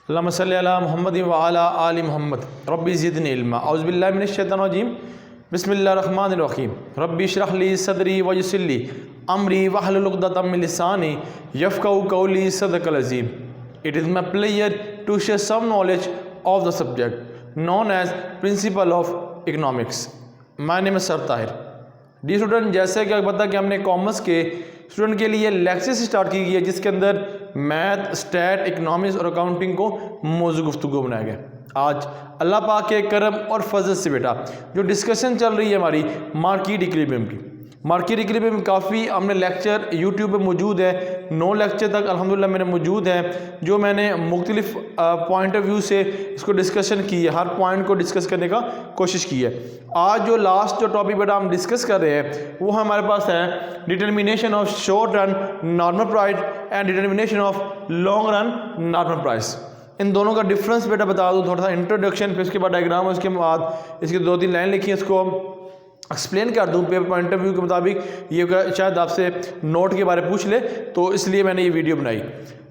अल्लाहुम्मा सल्लि अला मुहम्मद व अला आलि मुहम्मद रब्बी ज़िदनी इल्मा औज़ु बिल्लाहि मिनश शैतानिर रजीम बिस्मिल्लाहिर रहमानिर रहीम रब्बी इश्रह ली सदरी व यस्सिर ली अमरी वहलुल उक़दतम मिन लिसानी यफ़क़हू क़ौली सदक़ल अज़ीम। It is my pleasure to share some knowledge of the subject known as Principle of Economics. My name is sir Tahir. Dear student, जैसे कि पता कि हमने कॉमर्स के स्टूडेंट के लिए लेक्चर्स स्टार्ट की गई है जिसके अंदर मैथ, स्टैट, इकनॉमिक्स और अकाउंटिंग को मौजू गुफ्तगू बनाया गया। आज अल्लाह पाक के करम और फजल से बेटा जो डिस्कशन चल रही है हमारी मार्केट इक्विलिब्रियम की, मार्केट इक्विलिब्रियम काफ़ी हमने लेक्चर यूट्यूब पे मौजूद है, 9 लेक्चर तक अल्हम्दुलिल्लाह मेरे मौजूद हैं जो मैंने मुख्तलिफ पॉइंट ऑफ व्यू से इसको डिस्कशन की है, हर पॉइंट को डिस्कस करने का कोशिश की है। आज जो लास्ट जो टॉपिक बेटा हम डिस्कस कर रहे हैं वो हमारे पास है determination of short run normal price and determination of long run normal price. इन दोनों का डिफरेंस बेटा बता दूँ, थोड़ा सा इंट्रोडक्शन, फिर उसके बाद डायग्राम, उसके बाद इसकी 2-3 लाइन लिखी है, इसको एक्सप्लेन कर दूँ पेपर पॉइंट ऑफ व्यू के मुताबिक। ये शायद आपसे नोट के बारे में पूछ ले तो इसलिए मैंने ये वीडियो बनाई।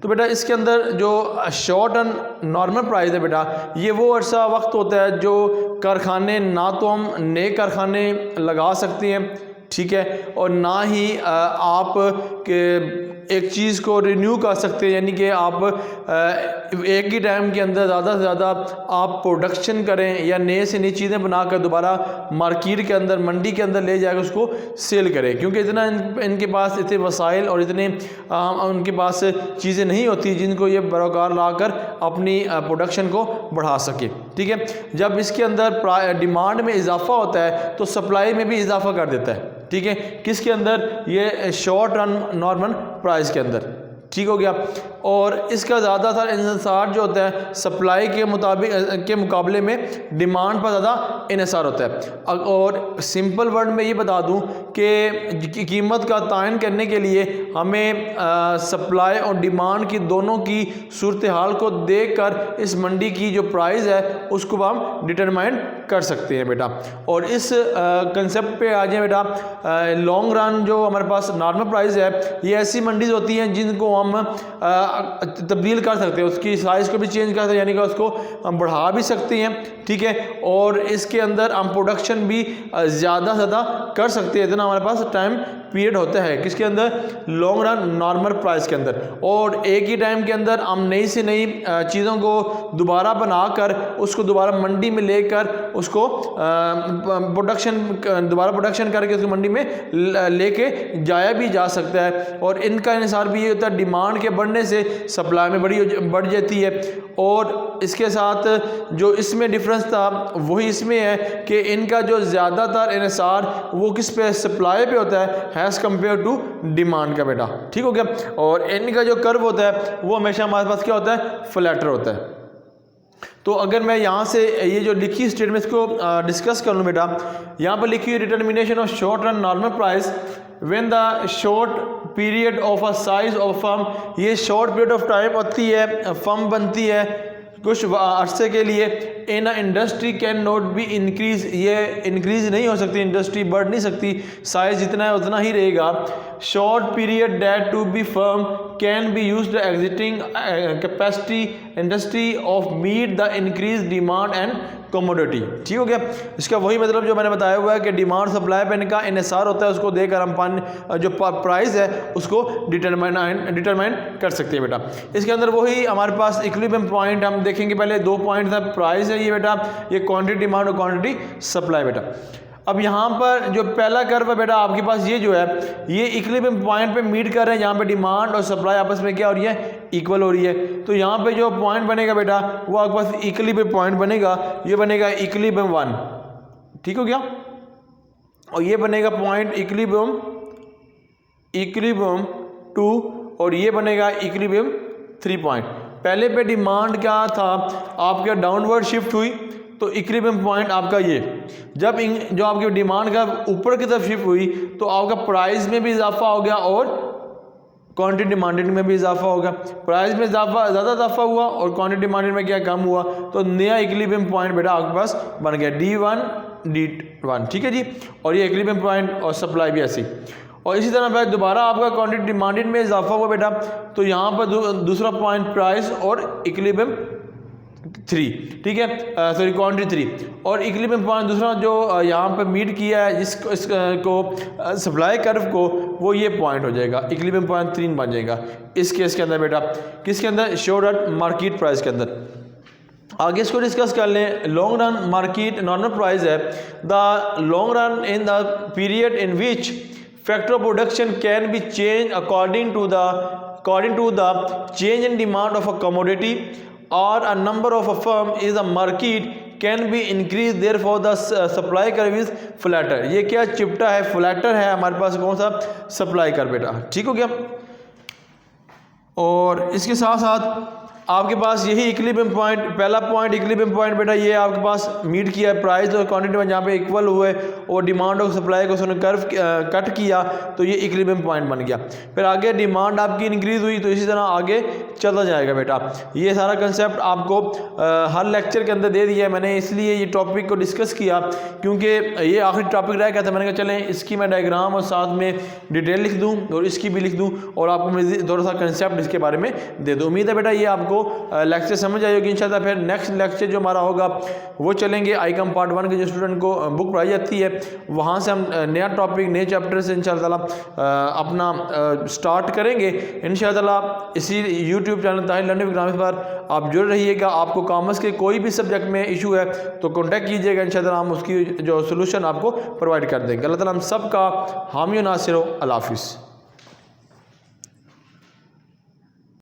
तो बेटा इसके अंदर जो शॉर्ट एंड नॉर्मल प्राइस है बेटा, ये वो अर्सा वक्त होता है जो कारखाने ना तो हम नए कारखाने लगा सकते हैं, ठीक है, और ना ही आप के एक चीज़ को रिन्यू कर सकते हैं, यानी कि आप एक ही टाइम के अंदर ज़्यादा से ज़्यादा आप प्रोडक्शन करें या नए से नई चीज़ें बनाकर दोबारा मार्केट के अंदर, मंडी के अंदर ले जाकर उसको सेल करें, क्योंकि इतना इनके पास इतने वसाइल और इतने उनके पास चीज़ें नहीं होती जिनको ये बरोकार ला कर अपनी प्रोडक्शन को बढ़ा सके, ठीक है। जब इसके अंदर डिमांड में इजाफा होता है तो सप्लाई में भी इजाफा कर देता है, ठीक है। किसके अंदर? ये शॉर्ट रन नॉर्मल प्राइस के अंदर, ठीक हो गया। और इसका ज़्यादातर इंसार जो होता है सप्लाई के मुकाबले में डिमांड पर ज़्यादा इन्हिसार होता है। और सिंपल वर्ड में ये बता दूं कि कीमत का तयन करने के लिए हमें सप्लाई और डिमांड की दोनों की सूरत हाल को देखकर इस मंडी की जो प्राइस है उसको हम डिटरमाइन कर सकते हैं बेटा। और इस कंसेप्ट पे आ जाए बेटा, लॉन्ग रन जो हमारे पास नॉर्मल प्राइस है, ये ऐसी मंडीज होती हैं जिनको हम तब्दील कर सकते हैं, उसकी साइज़ को भी चेंज कर सकते हैं, यानी कि उसको हम बढ़ा भी सकते हैं, ठीक है। और इसके अंदर हम प्रोडक्शन भी ज़्यादा से ज़्यादा कर सकते हैं, इतना हमारे पास टाइम पीरियड होता है। किसके अंदर? लॉन्ग रन नॉर्मल प्राइस के अंदर। और एक ही टाइम के अंदर हम नई से नई चीज़ों को दोबारा बनाकर उसको दोबारा मंडी में लेकर उसको दोबारा प्रोडक्शन करके उसको मंडी में लेके जाया भी जा सकता है। और इनका इन्हिसार भी ये होता है, डिमांड के बढ़ने से सप्लाई में बढ़ जाती है। और इसके साथ जो इसमें डिफरेंस था वही इसमें है कि इनका जो ज़्यादातर इन्हिसार वो किस पे? सप्लाई पे होता है एज़ कम्पेयर टू डिमांड का बेटा, ठीक हो गया। और इनका जो कर्व होता है वो हमेशा हमारे पास क्या होता है? फ्लैटर होता है। तो अगर मैं यहाँ से ये जो लिखी स्टेटमेंट्स को डिस्कस कर लूँ बेटा, यहाँ पर लिखी हुई determination of short run normal price when the short period of a size of firm, ये शॉर्ट पीरियड ऑफ टाइम होती है, फर्म बनती है कुछ अरसे के लिए। In industry can not be increase, ये इंक्रीज नहीं हो सकती, इंडस्ट्री बढ़ नहीं सकती, साइज जितना है उतना ही रहेगा। Short period that to be firm can be used existing capacity industry of meet the increase demand and commodity, ठीक हो गया। इसका वही मतलब जो मैंने बताया हुआ है कि डिमांड सप्लाई पे इनका इन्हिसार होता है, उसको देखकर हम जो प्राइस है उसको डिटरमाइन कर सकते हैं बेटा। इसके अंदर वही हमारे पास इक्विलिब्रियम पॉइंट हम देखेंगे। पहले 2 पॉइंट था, प्राइस है ये बेटा, ये क्वांटिटी डिमांड और क्वांटिटी सप्लाई बेटा। अब यहाँ पर जो पहला कर्व है बेटा आपके पास, ये जो है ये इक्विलिब्रियम पॉइंट पे मीट कर रहे हैं, यहाँ पे डिमांड और सप्लाई आपस में क्या हो रही है? इक्वल हो रही है। तो यहाँ पे जो पॉइंट बनेगा बेटा वो आपके पास इक्विलिब्रियम पॉइंट बनेगा, ये बनेगा इक्विलिब्रियम 1, ठीक हो गया। और ये बनेगा पॉइंट इक्विलिब्रियम 2 और ये बनेगा इक्विलिब्रियम 3 पॉइंट। पहले पे डिमांड क्या था आपका डाउनवर्ड शिफ्ट हुई तो इक्विलिब्रियम पॉइंट आपका ये, जब जो आपकी डिमांड का ऊपर की तरफ शिफ्ट हुई तो आपका प्राइस में भी इजाफा हो गया और क्वांटिटी डिमांडेड में भी इजाफा होगा। प्राइस में ज़्यादा इजाफा हुआ और क्वांटिटी डिमांडेड में क्या कम हुआ, तो नया इक्विलिब्रियम पॉइंट बेटा आपके पास बन गया D1 D1, ठीक है जी। और ये इक्विलिब्रियम पॉइंट और सप्लाई भी ऐसी। और इसी तरह फिर दोबारा आपका क्वांटिटी डिमांडेड में इजाफा हुआ बेटा, तो यहाँ पर दूसरा पॉइंट प्राइस और इक्विलिब्रियम 3, ठीक है, सॉरी क्वांटिटी 3, और इक्विलिब्रियम पॉइंट दूसरा जो यहाँ पर मीट किया है जिसको इसको सप्लाई कर्व को, वो ये पॉइंट हो जाएगा, इक्विलिब्रियम पॉइंट 3 बन जाएगा इस केस के अंदर बेटा। किसके अंदर? शोड एट मार्केट प्राइस के अंदर। आगे इसको डिस्कस कर लें। Long run market normal price है, the long run in the period in which factor of production can be change according to the change in demand of a commodity और a number of a firm is a market can be increase therefore the supply curve is flatter. ये क्या चिपटा है? Flatter है हमारे पास। कौन सा? Supply curve बेटा, ठीक हो गया। और इसके साथ साथ आपके पास यही इक्विलिब्रियम पॉइंट, पहला पॉइंट इक्विलिब्रियम पॉइंट बेटा, ये आपके पास मीट किया है, प्राइस और क्वांटिटी में जहाँ पे इक्वल हुए और डिमांड और सप्लाई को उसने कर्व कट किया, तो ये इक्विलिब्रियम पॉइंट बन गया। फिर आगे डिमांड आपकी इंक्रीज हुई, तो इसी तरह आगे चलता जाएगा बेटा। ये सारा कंसेप्ट आपको हर लेक्चर के अंदर दे दिया है मैंने, इसलिए ये टॉपिक को डिस्कस किया क्योंकि ये आखिरी टॉपिक रह गया था। मैंने कहा चलें इसकी मैं डायग्राम और साथ में डिटेल लिख दूँ और इसकी भी लिख दूँ और आपको मैं थोड़ा सा कंसेप्ट इसके बारे में दे दूँ। उम्मीद है बेटा ये आपको लेक्चर समझ आई होगी इंशाल्लाह। फिर नेक्स्ट लेक्चर जो हमारा होगा वो चलेंगे आईकॉम पार्ट 1 के, जो स्टूडेंट को बुक पढ़ाई जाती है वहाँ से हम नया टॉपिक नए चैप्टर से इंशाल्लाह अपना स्टार्ट करेंगे इंशाल्लाह। इसी YouTube channel Tahir learning with grammar पर आप जुड़ रहिएगा। आपको कॉमर्स के कोई भी सब्जेक्ट में इशू है तो कॉन्टैक्ट कीजिएगा, इंशाल्लाह हम उसकी जो सोल्यूशन आपको प्रोवाइड कर देंगे। अल्लाह ताला हम सब का हामी नासिर हो। अल्लाह हाफिज़।